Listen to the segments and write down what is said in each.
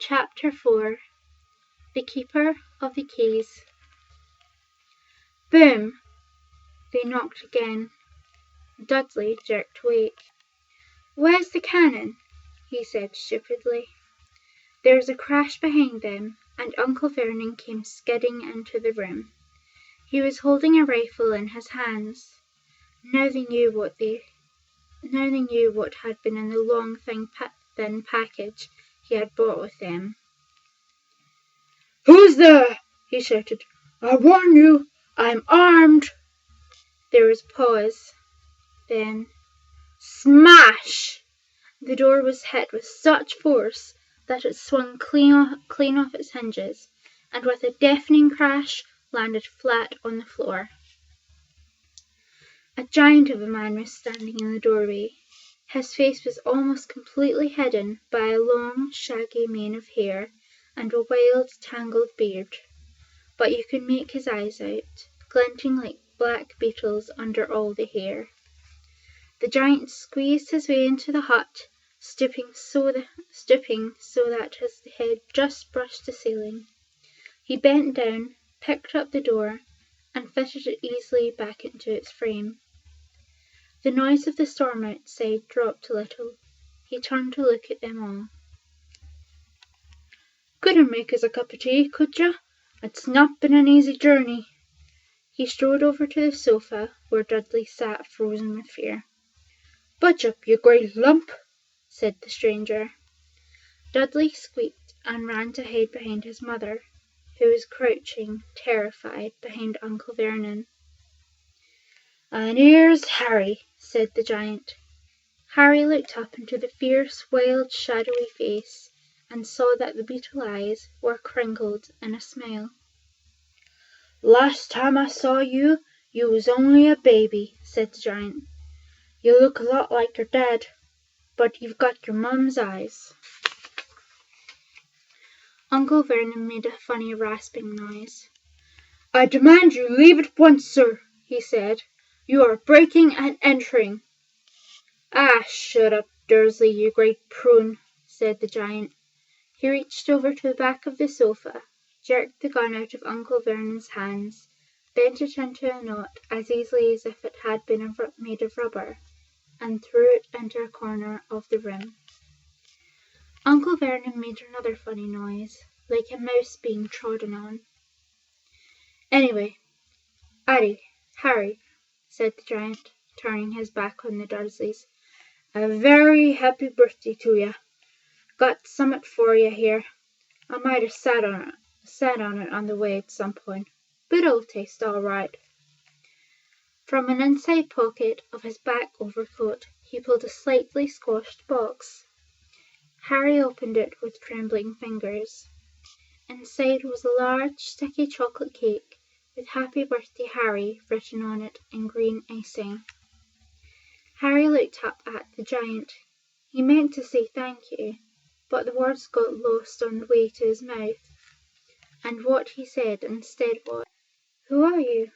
Chapter 4. The Keeper of the Keys. Boom! They knocked again. Dudley jerked awake. "Where's the cannon?" he said stupidly. There was a crash behind them, and Uncle Vernon came skidding into the room. He was holding a rifle in his hands. Now they knew what had been in the long, thin package he had brought with them. "Who's there?" he shouted. "I warn you, I'm armed." There was a pause. Then, smash! The door was hit with such force that it swung clean off its hinges, and with a deafening crash landed flat on the floor. A giant of a man was standing in the doorway. His face was almost completely hidden by a long, shaggy mane of hair and a wild, tangled beard, but you could make his eyes out, glinting like black beetles under all the hair. The giant squeezed his way into the hut, stooping so that his head just brushed the ceiling. He bent down, picked up the door, and fitted it easily back into its frame. The noise of the storm outside dropped a little. He turned to look at them all. "Couldn't make us a cup of tea, could you? It's not been an easy journey." He strode over to the sofa where Dudley sat frozen with fear. "Budge up, you great lump," said the stranger. Dudley squeaked and ran to hide behind his mother, who was crouching, terrified, behind Uncle Vernon. "And here's Harry," said the giant. Harry looked up into the fierce, wild, shadowy face and saw that the beetle eyes were crinkled in a smile. "Last time I saw you, you was only a baby," said the giant. "You look a lot like your dad, but you've got your mum's eyes." Uncle Vernon made a funny rasping noise. "I demand you leave at once, sir," he said. "You are breaking and entering." "Ah, shut up, Dursley, you great prune," said the giant. He reached over to the back of the sofa, jerked the gun out of Uncle Vernon's hands, bent it into a knot as easily as if it had been made of rubber, and threw it into a corner of the room. Uncle Vernon made another funny noise, like a mouse being trodden on. "Anyway, Harry," said the giant, turning his back on the Dursleys, "a very happy birthday to you. Got summat for you here. I might have sat on it on the way at some point, but it'll taste all right." From an inside pocket of his back overcoat he pulled a slightly squashed box. Harry opened it with trembling fingers. Inside was a large, sticky chocolate cake with "Happy Birthday, Harry" written on it in green icing. Harry looked up at the giant. He meant to say thank you, but the words got lost on the way to his mouth, and what he said instead was, "Who are you?"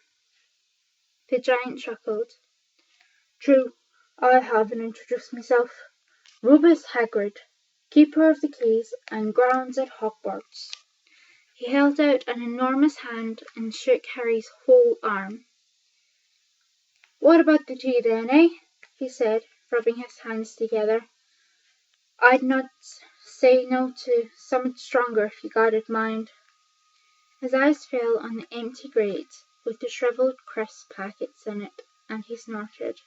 The giant chuckled. "True, I haven't introduced myself. Rufus Hagrid, Keeper of the Keys and grounds at Hogwarts." He held out an enormous hand and shook Harry's whole arm. "What about the tea then, eh?" he said, rubbing his hands together. "I'd not say no to summat stronger if you got it, mind." His eyes fell on the empty grate with the shriveled crisp packets in it, and he snorted.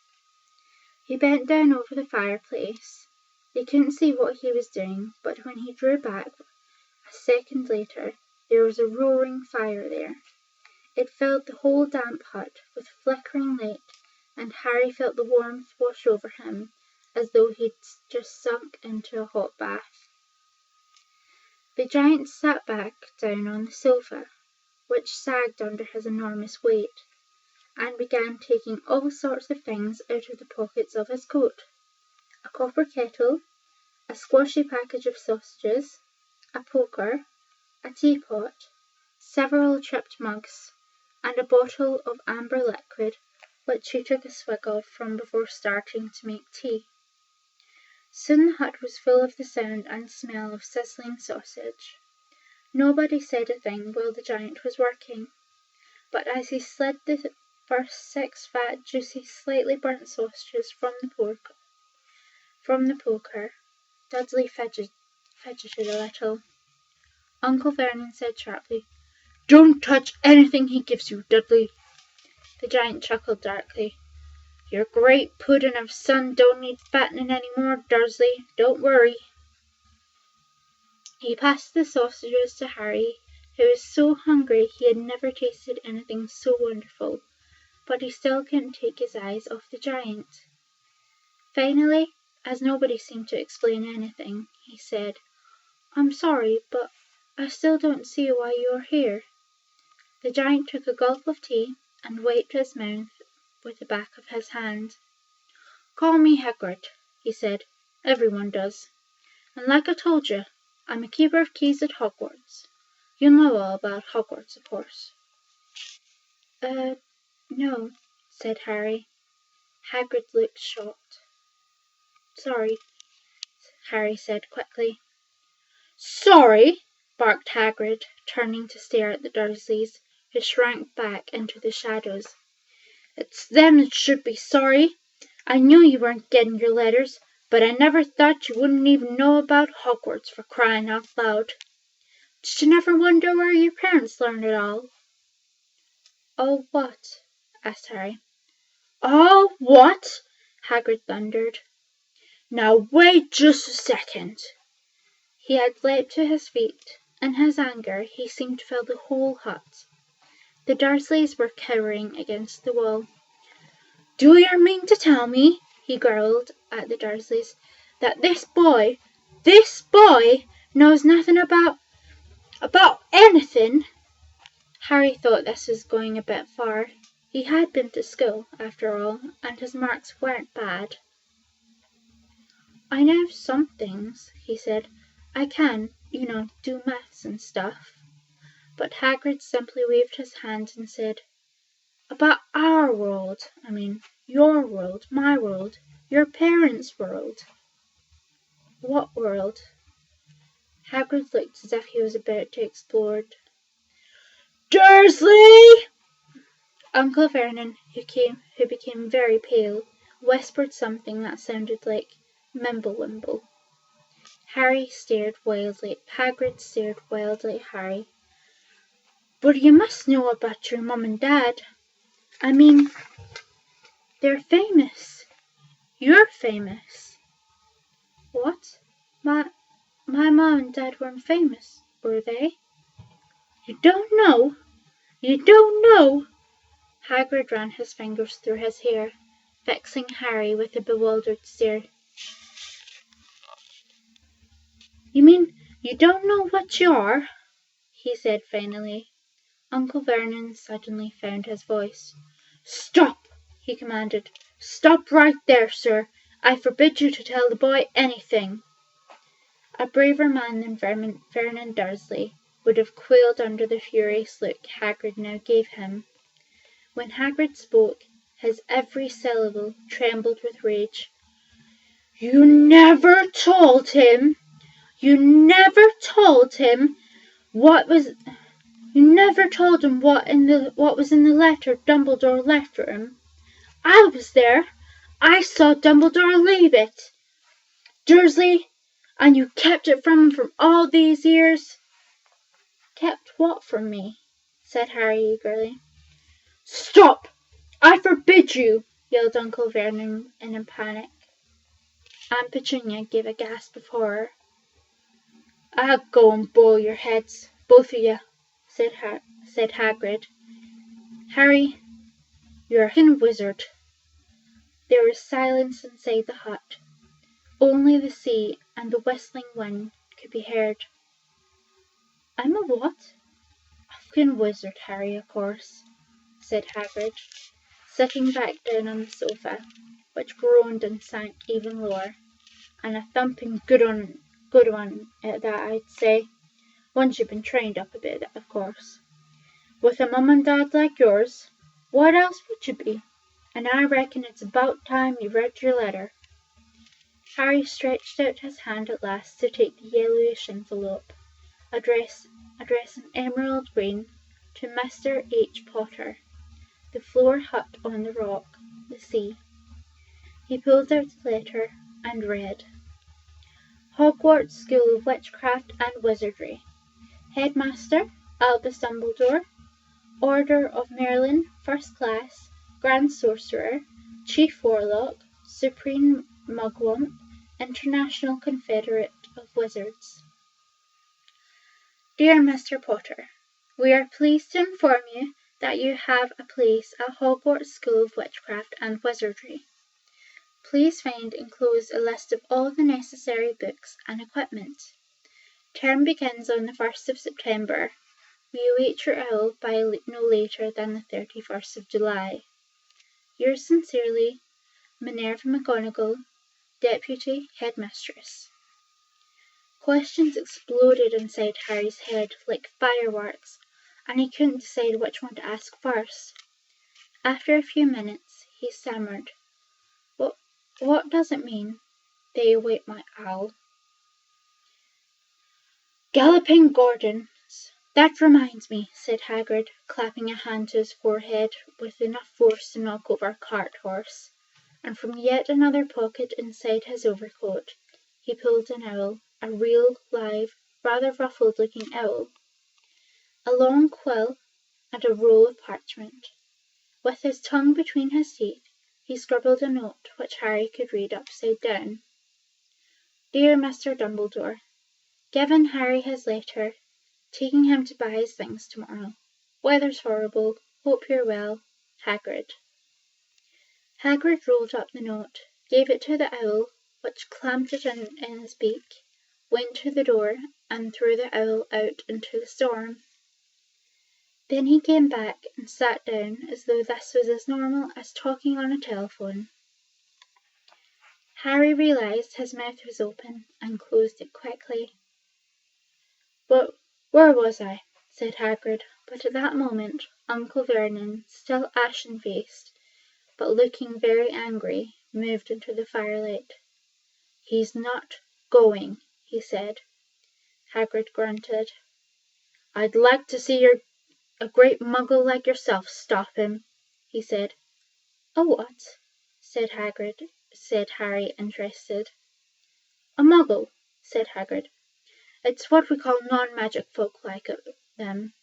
He bent down over the fireplace. They couldn't see what he was doing, but when he drew back a second later, there was a roaring fire there. It filled the whole damp hut with flickering light, and Harry felt the warmth wash over him as though he'd just sunk into a hot bath. The giant sat back down on the sofa, which sagged under his enormous weight, and began taking all sorts of things out of the pockets of his coat. A copper kettle, a squashy package of sausages, a poker, a teapot, several chipped mugs, and a bottle of amber liquid which he took a swig of from before starting to make tea. Soon the hut was full of the sound and smell of sizzling sausage. Nobody said a thing while the giant was working, but as he slid the first 6 fat, juicy, slightly burnt sausages from the poker, Dudley fidgeted a little. Uncle Vernon said sharply, "Don't touch anything he gives you, Dudley." The giant chuckled darkly. "Your great pudding of son don't need fattening any more, Dursley. Don't worry." He passed the sausages to Harry, who was so hungry he had never tasted anything so wonderful, but he still couldn't take his eyes off the giant. Finally, as nobody seemed to explain anything, he said, "I'm sorry, but I still don't see why you are here." The giant took a gulp of tea and wiped his mouth with the back of his hand. "Call me Hagrid," he said. "Everyone does. And like I told you, I'm a keeper of keys at Hogwarts. You know all about Hogwarts, of course." No," said Harry. Hagrid looked shocked. "Sorry," Harry said quickly. "Sorry!" barked Hagrid, turning to stare at the Dursleys, who shrank back into the shadows. "It's them that should be sorry. I knew you weren't getting your letters, but I never thought you wouldn't even know about Hogwarts, for crying out loud. Did you never wonder where your parents learned it all?" "All what?" asked Harry. "All what?" Hagrid thundered. "Now wait just a second." He had leapt to his feet. In his anger he seemed to fill the whole hut. The Dursleys were cowering against the wall. "Do you mean to tell me," he growled at the Dursleys, "that this boy knows nothing about anything?" Harry thought this was going a bit far. He had been to school, after all, and his marks weren't bad. "I know some things," he said. "I can, do maths and stuff." But Hagrid simply waved his hand and said, "About our world, I mean. Your world, my world, your parents' world." "What world?" Hagrid looked as if he was about to explode. "Dursley!" Uncle Vernon, who became very pale, whispered something that sounded like Mimblewimble. Hagrid stared wildly at Harry. "But you must know about your mum and dad. I mean, they're famous. You're famous." "What? My mum and dad weren't famous, were they?" "You don't know? You don't know?" Hagrid ran his fingers through his hair, fixing Harry with a bewildered stare. "You mean you don't know what you are?" he said finally. Uncle Vernon suddenly found his voice. "Stop!" he commanded. "Stop right there, sir. I forbid you to tell the boy anything." A braver man than Vernon Dursley would have quailed under the furious look Hagrid now gave him. When Hagrid spoke, his every syllable trembled with rage. "You never told him what was You never told him what was in the letter Dumbledore left for him. I was there. I saw Dumbledore leave it. Dursley, and you kept it from him for all these years." "Kept what from me?" said Harry eagerly. "Stop! I forbid you!" yelled Uncle Vernon in a panic. Aunt Petunia gave a gasp of horror. "I'll go and boil your heads, both of you," said Hagrid. "Harry, you're a fucking wizard." There was silence inside the hut. Only the sea and the whistling wind could be heard. "I'm a what?" "A fucking wizard, Harry, of course," said Hagrid, sitting back down on the sofa, which groaned and sank even lower. "And a thumping good one at that, I'd say, once you've been trained up a bit, of course. With a mum and dad like yours, what else would you be? And I reckon it's about time you read your letter." Harry stretched out his hand at last to take the yellowish envelope, addressed in emerald green to Mr. H. Potter, the Floor Hut on the Rock, the Sea. He pulled out the letter and read: Hogwarts School of Witchcraft and Wizardry. Headmaster, Albus Dumbledore. Order of Merlin, First Class, Grand Sorcerer, Chief Warlock, Supreme Mugwump, International Confederate of Wizards. Dear Mr. Potter, we are pleased to inform you that you have a place at Hogwarts School of Witchcraft and Wizardry. Please find enclosed a list of all the necessary books and equipment. Term begins on the 1st of September. We await your owl by no later than the 31st of July. Yours sincerely, Minerva McGonagall, Deputy Headmistress. Questions exploded inside Harry's head like fireworks, and he couldn't decide which one to ask first. After a few minutes, he stammered, What does it mean? They await my owl. Galloping Gordons. That reminds me, said Hagrid, clapping a hand to his forehead with enough force to knock over a cart horse, and from yet another pocket inside his overcoat he pulled an owl, a real, live, rather ruffled-looking owl, a long quill, and a roll of parchment. With his tongue between his teeth, he scribbled a note which Harry could read upside down. Dear Mr. Dumbledore, given Harry his letter, taking him to buy his things tomorrow. Weather's horrible. Hope you're well. Hagrid. Hagrid rolled up the note, gave it to the owl, which clamped it in his beak, went to the door, and threw the owl out into the storm. Then he came back and sat down as though this was as normal as talking on a telephone. Harry realized his mouth was open and closed it quickly. But where was I? Said Hagrid, but at that moment Uncle Vernon, still ashen-faced, but looking very angry, moved into the firelight. He's not going, he said. Hagrid grunted. I'd like to see a great muggle like yourself stop him, he said. A what? said Harry, interested. A muggle, said Hagrid. It's what we call non-magic folk like them,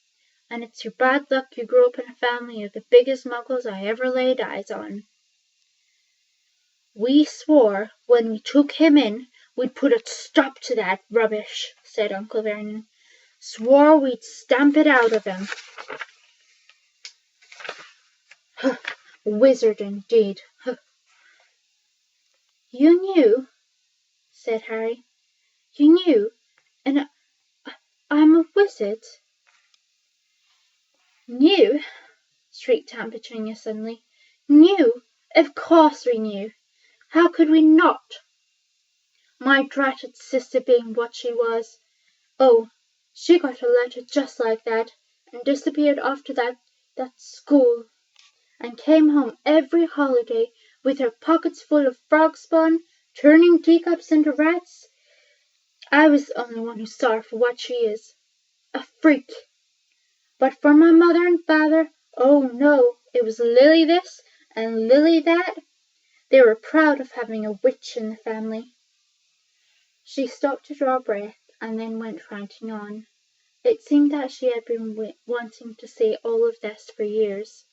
and it's your bad luck you grew up in a family of the biggest muggles I ever laid eyes on. We swore when we took him in we'd put a stop to that rubbish, said Uncle Vernon. Swore we'd stamp it out of him. Wizard indeed. You knew, said Harry. You knew, and I'm a wizard. Knew? Shrieked Aunt Petunia suddenly. Knew? Of course we knew. How could we not? My dratted sister being what she was. Oh, she got a letter just like that, and disappeared off to that school, and came home every holiday with her pockets full of frog spawn, turning teacups into rats. I was the only one who saw her for what she is, a freak. But for my mother and father, oh no, it was Lily this and Lily that. They were proud of having a witch in the family. She stopped to draw breath and then went ranting on. It seemed that she had been wanting to say all of this for years.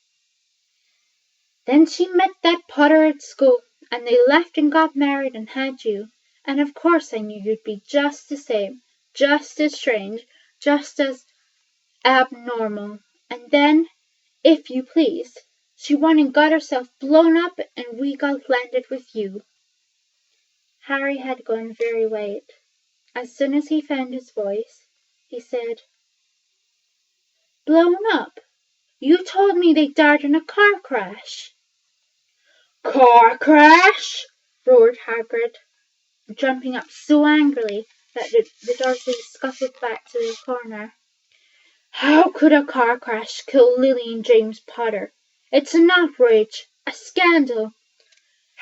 Then she met that Potter at school, and they left and got married and had you. And of course I knew you'd be just the same, just as strange, just as abnormal. And then, if you please, she won and got herself blown up, and we got landed with you. Harry had gone very white. As soon as he found his voice, he said, Blown up? You told me they died in a car crash. Car crash? Roared Hagrid, jumping up so angrily that the Dursleys scuttled back to their corner. How could a car crash kill Lily and James Potter? It's an outrage, a scandal.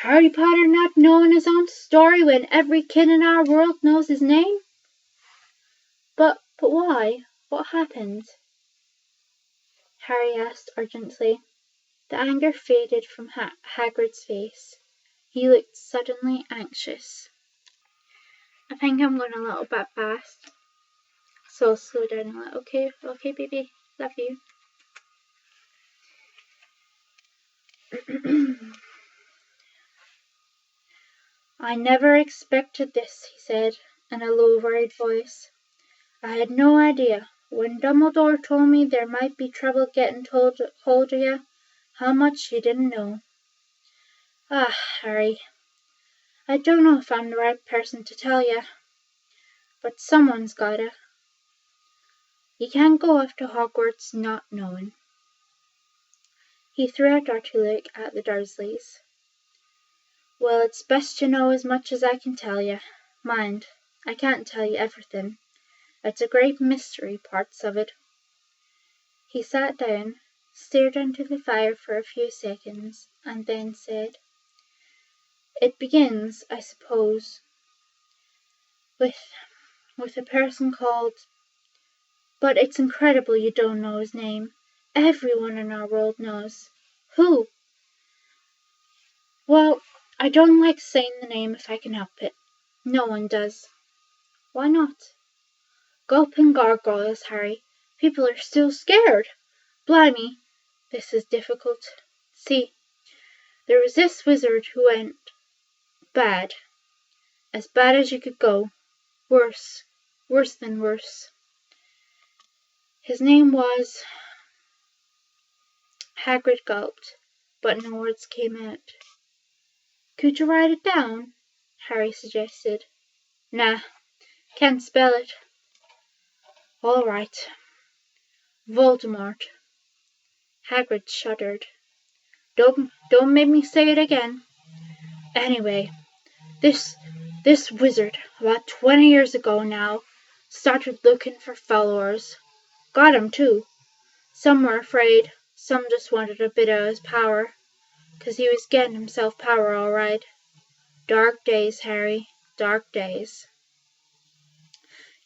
Harry Potter not knowing his own story when every kid in our world knows his name? But why? What happened? Harry asked urgently. The anger faded from Hagrid's face. He looked suddenly anxious. I think I'm going a little bit fast, so slow down a little. Okay, baby. Love you. I never expected this, he said, in a low, worried voice. I had no idea, when Dumbledore told me there might be trouble getting hold of you, how much you didn't know. Ah, Harry, I don't know if I'm the right person to tell you, but someone's gotta. You can't go off to Hogwarts not knowing. He threw a dirty look at the Dursleys. Well, it's best you know as much as I can tell you. Mind, I can't tell you everything. It's a great mystery, parts of it. He sat down, stared into the fire for a few seconds, and then said, It begins, I suppose, with a person called... But it's incredible you don't know his name. Everyone in our world knows. Who? Well, I don't like saying the name if I can help it. No one does. Why not? Gulping gargoyles, Harry. People are still scared. Blimey, this is difficult. See, there was this wizard who went bad. As bad as you could go. Worse. Worse than worse. His name was... Hagrid gulped, but no words came out. Could you write it down? Harry suggested. Nah, can't spell it. All right. Voldemort. Hagrid shuddered. Don't make me say it again. Anyway, this wizard, about 20 years ago now, started looking for followers. Got 'em too. Some were afraid, some just wanted a bit of his power, 'cause he was getting himself power all right. Dark days, Harry, dark days.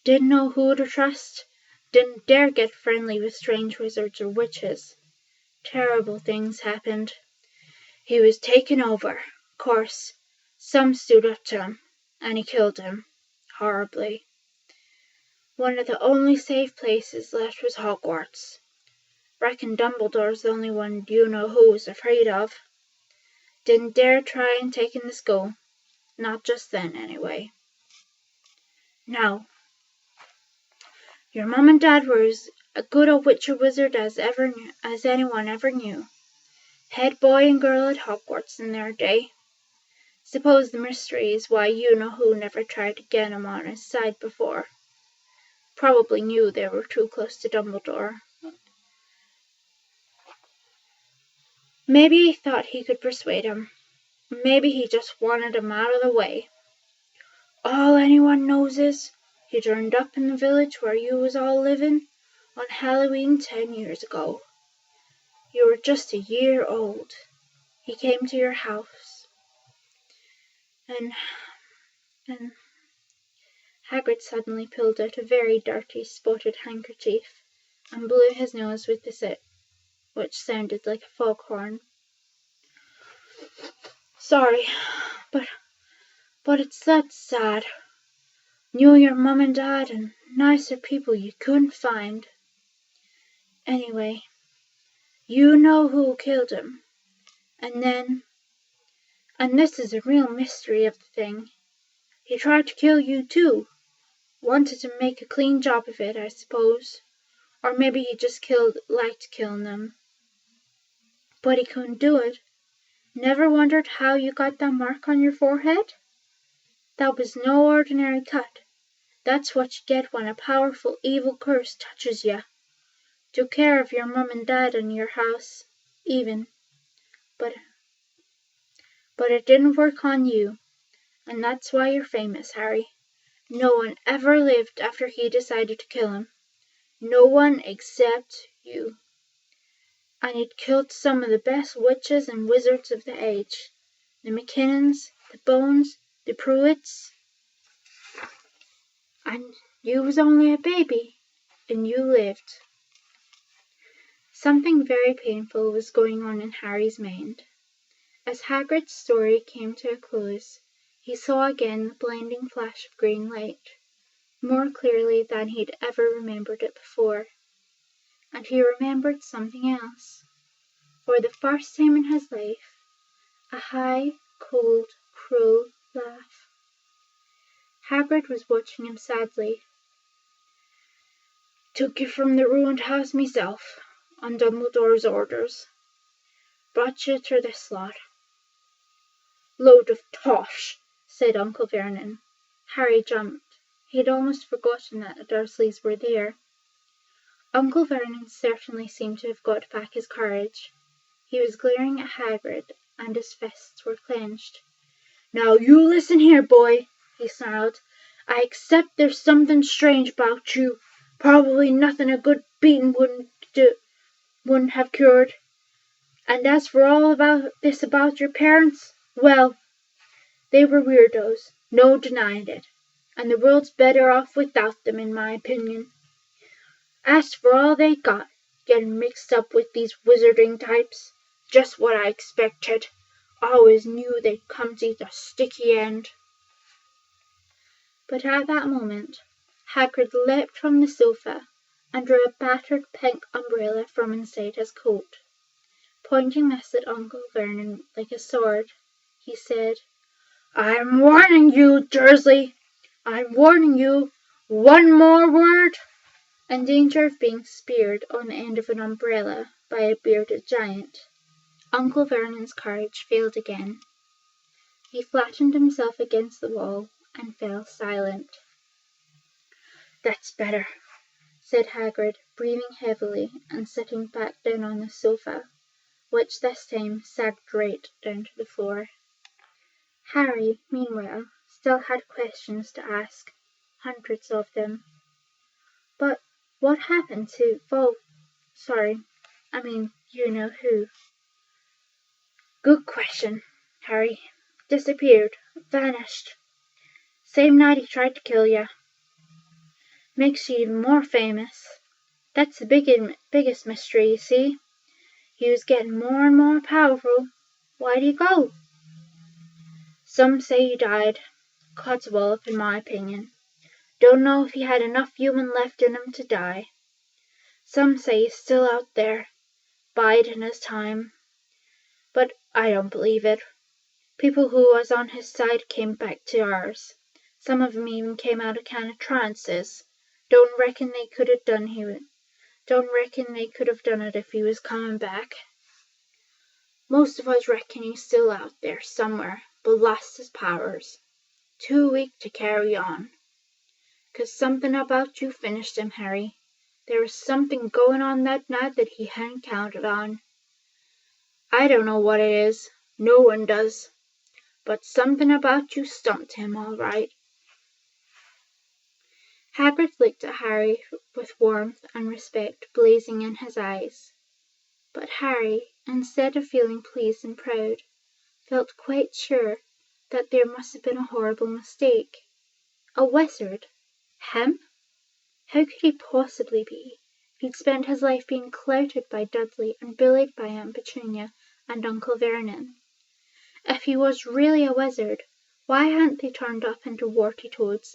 Didn't know who to trust, didn't dare get friendly with strange wizards or witches. Terrible things happened. He was taken over. Of course, some stood up to him, and he killed him. Horribly. One of the only safe places left was Hogwarts. Reckon Dumbledore's the only one you know who was afraid of. Didn't dare try and take in the school. Not just then, anyway. Now, your mum and dad were as good a witch or wizard as anyone ever knew. Head boy and girl at Hogwarts in their day. Suppose the mystery is why you know who never tried to get him on his side before. Probably knew they were too close to Dumbledore. Maybe he thought he could persuade him. Maybe he just wanted him out of the way. All anyone knows is, he turned up in the village where you was all living on Halloween 10 years ago. You were just a year old. He came to your house. And Hagrid suddenly pulled out a very dirty, spotted handkerchief and blew his nose with it, which sounded like a foghorn. Sorry, but it's that sad. Knew your mum and dad and nicer people you couldn't find. Anyway, you know who killed him. And this is a real mystery of the thing, he tried to kill you too. Wanted to make a clean job of it, I suppose. Or maybe he just liked killing them. But he couldn't do it. Never wondered how you got that mark on your forehead? That was no ordinary cut. That's what you get when a powerful evil curse touches you. Took care of your mum and dad and your house, even. But it didn't work on you, and that's why you're famous, Harry. No one ever lived after he decided to kill him. No one except you. And he'd killed some of the best witches and wizards of the age. the McKinnons, the Bones, the Pruitts, and you was only a baby, and you lived. Something very painful was going on in Harry's mind. As Hagrid's story came to a close, he saw again the blinding flash of green light, more clearly than he'd ever remembered it before. And he remembered something else. For the first time in his life, a high, cold, cruel laugh. Hagrid was watching him sadly. "Took you from the ruined house myself, on Dumbledore's orders. Brought you to this lot." "Load of tosh," said Uncle Vernon. Harry jumped. He had almost forgotten that the Dursleys were there. Uncle Vernon certainly seemed to have got back his courage. He was glaring at Hagrid, and his fists were clenched. "Now you listen here, boy," he snarled. "I accept there's something strange about you. Probably nothing a good beating wouldn't have cured. And as for all about your parents, well, they were weirdos, no denying it, and the world's better off without them, in my opinion. As for all they got, getting mixed up with these wizarding types, just what I expected. Always knew they'd come to the sticky end." But at that moment, Hagrid leapt from the sofa and drew a battered pink umbrella from inside his coat. Pointing this at Uncle Vernon like a sword, he said, "I'm warning you, Dursley! I'm warning you! One more word!" In danger of being speared on the end of an umbrella by a bearded giant, Uncle Vernon's courage failed again. He flattened himself against the wall and fell silent. "That's better," said Hagrid, breathing heavily and sitting back down on the sofa, which this time sagged right down to the floor. Harry, meanwhile, still had questions to ask, hundreds of them. But what happened to you know who? "Good question, Harry. Disappeared. Vanished. Same night he tried to kill you. Makes you even more famous. That's the biggest mystery, you see. He was getting more and more powerful. Why'd he go?" "Some say he died. Codswallop, in my opinion. Don't know if he had enough human left in him to die. Some say he's still out there, biding his time. But I don't believe it. People who was on his side came back to ours. Some of 'em even came out of kind of trances. Don't reckon they could have done it if he was coming back. Most of us reckon he's still out there somewhere, but lost his powers. Too weak to carry on. 'Cause something about you finished him, Harry. There was something going on that night that he hadn't counted on. I don't know what it is. No one does. But something about you stumped him, all right." Hagrid looked at Harry with warmth and respect blazing in his eyes. But Harry, instead of feeling pleased and proud, felt quite sure that there must have been a horrible mistake. A wizard? Him? How could he possibly be? He'd spent his life being clouted by Dudley and bullied by Aunt Petunia and Uncle Vernon. If he was really a wizard, why hadn't they turned into warty toads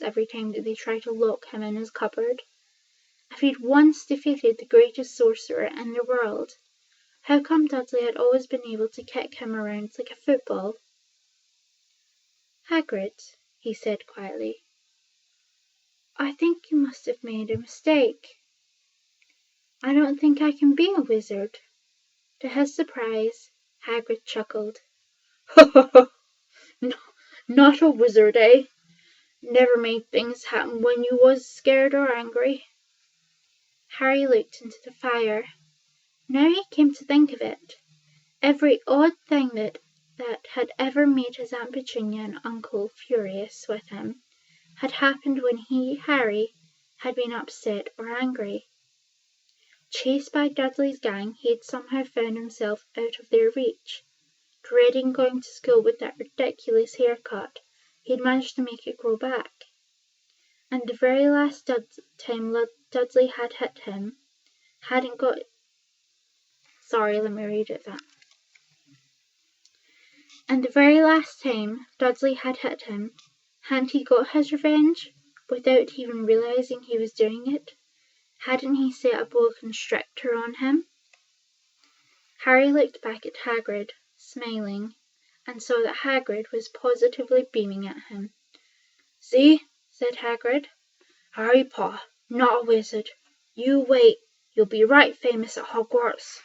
every time that they tried to lock him in his cupboard? If he'd once defeated the greatest sorcerer in the world, how come Dudley had always been able to kick him around like a football? "Hagrid," he said quietly, "I think you must have made a mistake. I don't think I can be a wizard." To his surprise, Hagrid chuckled. "Not a wizard, eh? Never made things happen when you was scared or angry?" Harry looked into the fire. Now he came to think of it, every odd thing that had ever made his Aunt Petunia and uncle furious with him had happened when he, Harry, had been upset or angry. Chased by Dudley's gang, he had somehow found himself out of their reach. dreading going to school with that ridiculous haircut. He'd managed to make it grow back. And the very last time Dudley had hit him, hadn't got... Sorry, let me read it that. And the very last time Dudley had hit him, hadn't he got his revenge, without even realizing he was doing it? Hadn't he set a boa constrictor on him? Harry looked back at Hagrid, smiling, and saw that Hagrid was positively beaming at him. "See," said Hagrid. "Harry Potter, not a wizard. You wait, you'll be right famous at Hogwarts."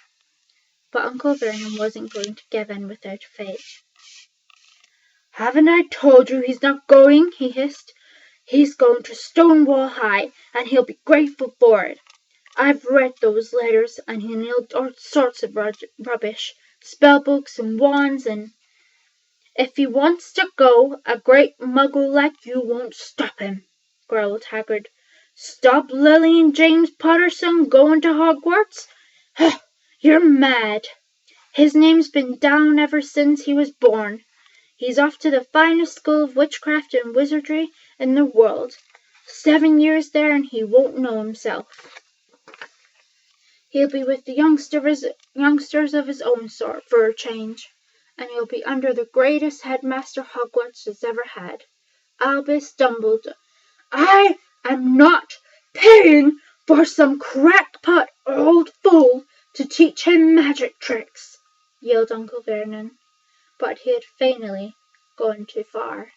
But Uncle Vernon wasn't going to give in without a fight. "Haven't I told you he's not going?" he hissed. "He's going to Stonewall High, and he'll be grateful for it. I've read those letters, and he nailed all sorts of rubbish, spellbooks and wands, and if he wants to go, a great muggle like you won't stop him," growled Hagrid. "Stop Lily and James Potterson going to Hogwarts? You're mad. His name's been down ever since he was born. He's off to the finest school of witchcraft and wizardry in the world. 7 years there, and he won't know himself. He'll be with the youngsters of his own sort for a change, and he'll be under the greatest headmaster Hogwarts has ever had, Albus Dumbledore." "I am not paying for some crackpot old fool to teach him magic tricks," yelled Uncle Vernon. But he had finally gone too far.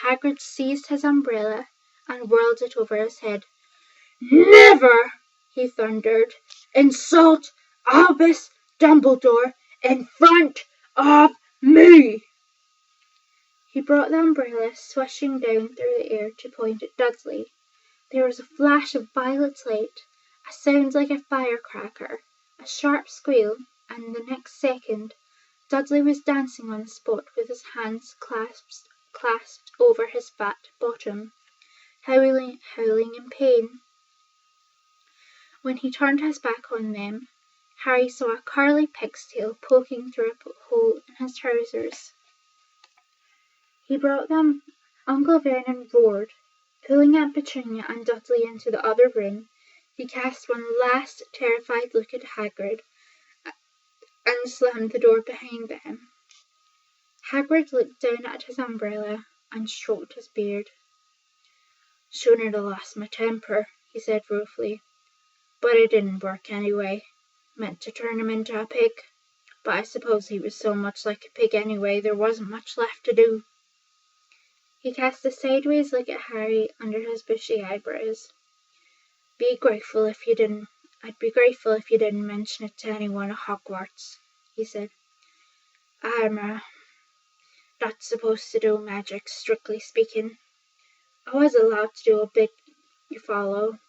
Hagrid seized his umbrella and whirled it over his head. "Never," he thundered, "insult Albus Dumbledore in front of me!" He brought the umbrella swishing down through the air to point at Dudley. There was a flash of violet light, a sound like a firecracker, a sharp squeal, and the next second Dudley was dancing on the spot with his hands clasped over his fat bottom, howling in pain. When he turned his back on them, Harry saw a curly pig's tail poking through a hole in his trousers. He brought them. Uncle Vernon roared. Pulling Aunt Petunia and Dudley into the other room, he cast one last terrified look at Hagrid and slammed the door behind them. Hagrid looked down at his umbrella and stroked his beard. "Shouldn't have lost my temper," he said ruefully. "But it didn't work anyway. Meant to turn him into a pig. But I suppose he was so much like a pig anyway, there wasn't much left to do." He cast a sideways look at Harry under his bushy eyebrows. I'd be grateful if you didn't mention it to anyone at Hogwarts," he said. "I'm not supposed to do magic, strictly speaking. I was allowed to do a bit, you follow.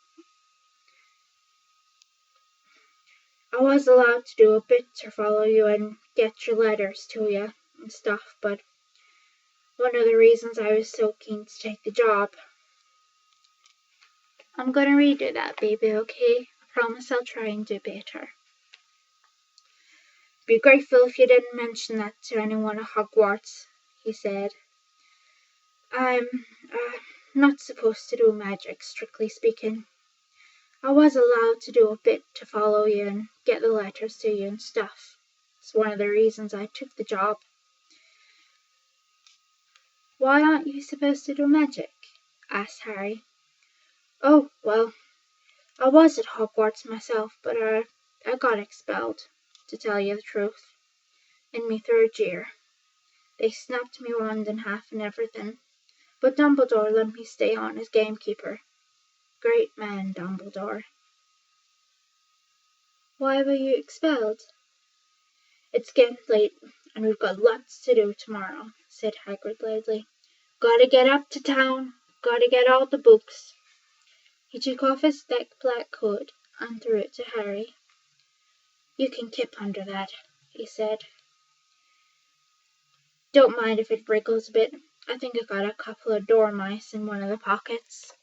I was allowed to do a bit to follow you and get your letters to you and stuff, but one of the reasons I was so keen to take the job." "I'm going to redo that, baby, okay? I promise I'll try and do better." "Be grateful if you didn't mention that to anyone at Hogwarts," he said. "I'm not supposed to do magic, strictly speaking. I was allowed to do a bit to follow you and get the letters to you and stuff. It's one of the reasons I took the job." "Why aren't you supposed to do magic?" asked Harry. "Oh, well, I was at Hogwarts myself, but I got expelled, to tell you the truth, in me 3rd year. They snapped me wand in half and everything, but Dumbledore let me stay on as gamekeeper. Great man, Dumbledore." "Why were you expelled?" "It's getting late, and we've got lots to do tomorrow," said Hagrid loudly. "Gotta get up to town, gotta get all the books." He took off his thick black coat and threw it to Harry. "You can keep under that," he said. "Don't mind if it wriggles a bit. I think I got a couple of dormice in one of the pockets."